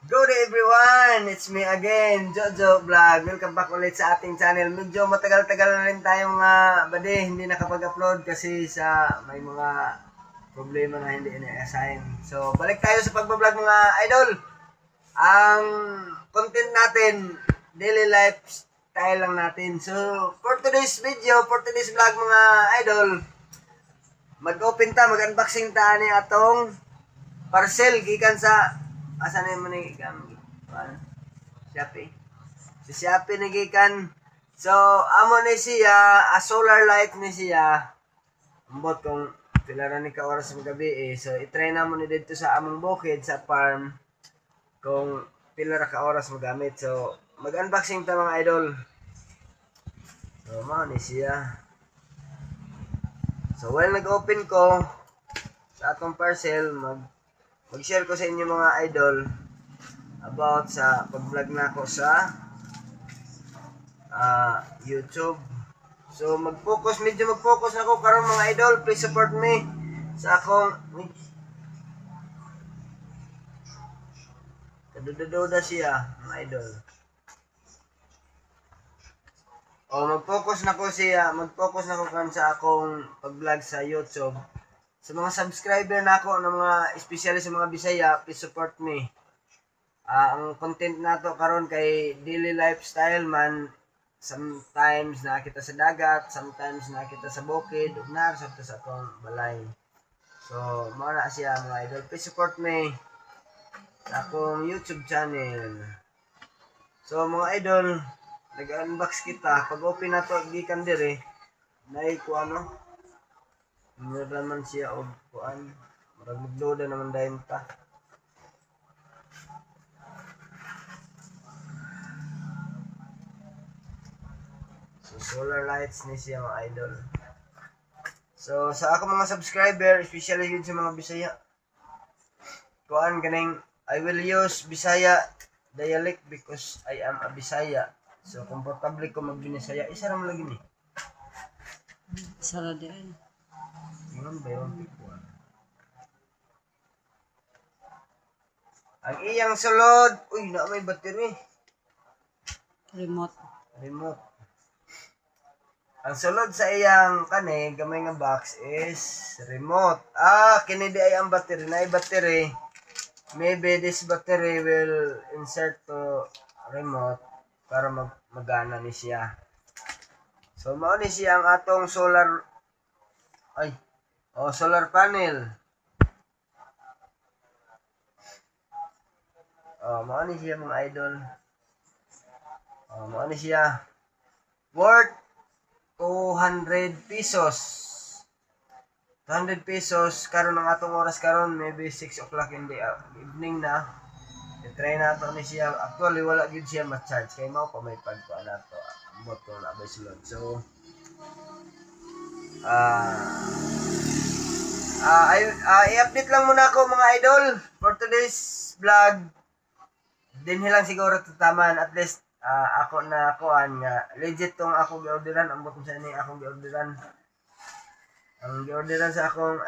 Good day everyone! It's me again, Jojo Vlog. Welcome back ulit sa ating channel. Medyo matagal-tagal na rin tayo mga bade, hindi nakapag-upload kasi sa may mga problema na hindi ina-assign. So, balik tayo sa pagbablog mga idol. Ang content natin, daily lifestyle lang natin. So, for today's video, for today's vlog mga idol, mag-open ta, mag-unboxing ta ni atong parcel gikan sa asa na man ni gikan Shopee. Si Shopee ni gikan. So amo ni siya, a solar light ni siya. Ambot kung pila ra ni ka oras sa gabi eh. So i-try na mo ni dito sa among bukid sa farm kung pila ra ka oras magamit. So mag-unboxing ta mga idol. So mao ni siya. So while nag-open ko sa atong parcel, mag-share ko sa inyo mga idol about sa pag-vlog na ako sa YouTube. So medyo mag-focus na ako karon mga idol. Please support me sa akong kaduda siya mga idol. Mag-focus na ko karon sa akong pag-vlog sa YouTube. Sa mga subscriber na ako ng mga especially sa mga Bisaya, please support me. Ang content nato karon kay daily lifestyle man. Sometimes na kita sa dagat, sometimes na kita sa bukid, ug nar sa akong balay. So, mao na siya mga idol. Please support me sa akong YouTube channel. So, mga idol, nag-unbox kita. Pag open na to gikan dire, nay ko ano, meron man siya og kuan, marag magload naman dayon ta. So solar lights ni siya mga idol. So sa ako mga subscriber, especially yun sa mga Bisaya, kuan ganing I will use Bisaya dialect because I am a Bisaya. So komportable ko mag-Binisaya. Isa ra man lagi ni. Sara din. Ingon ba yung pikuan? Ang iyang sulod, uy, na may battery. Remote. Ang sulod sa iyang kani, gamay nga box is remote. Kini di ay ang battery. Na battery, maybe this battery will insert to remote para magana ni siya. So, mao ni siya ang atong solar panel. Mao ni siya mga idol. Mao ni siya. Worth 200 pesos. 200 pesos karon ang atong oras karon maybe 6 o'clock in the evening na. I-try na to ni siya. Actually wala gyud siya ma-charge kay mao pa may pagkuan nato. Ambot ko na ba sulod. So i-update lang muna ako mga idol for today's vlog. Dinhi lang siguro tataman at least ako na kuan nga legit tong akong gi-orderan. Ambot mo sa ni akong gi-orderan. Ang gi-orderan sa akong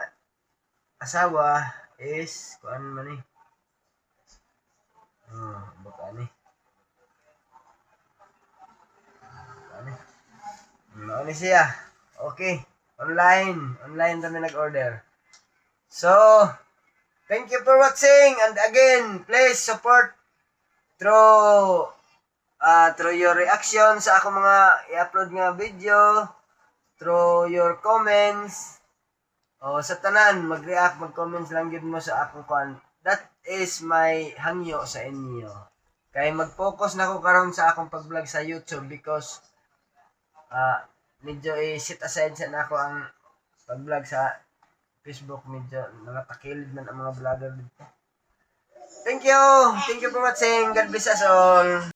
asawa is kuan man ni. Ambot ani. Ano siya? Okay. Online kami nag-order. So, thank you for watching and again, please support through your reaction sa ako mga i-upload nga video, through your comments. Sa tanan, mag-react, mag-comments lang gid mo sa akong kan. That is my hangyo sa inyo. Kay mag-focus na ko karon sa akong pag-vlog sa YouTube because medyo i-set aside sa nako ang pag-vlog sa Facebook. Medyo nakatakilid man ang mga vlogger dito. Thank you for watching. God bless us all.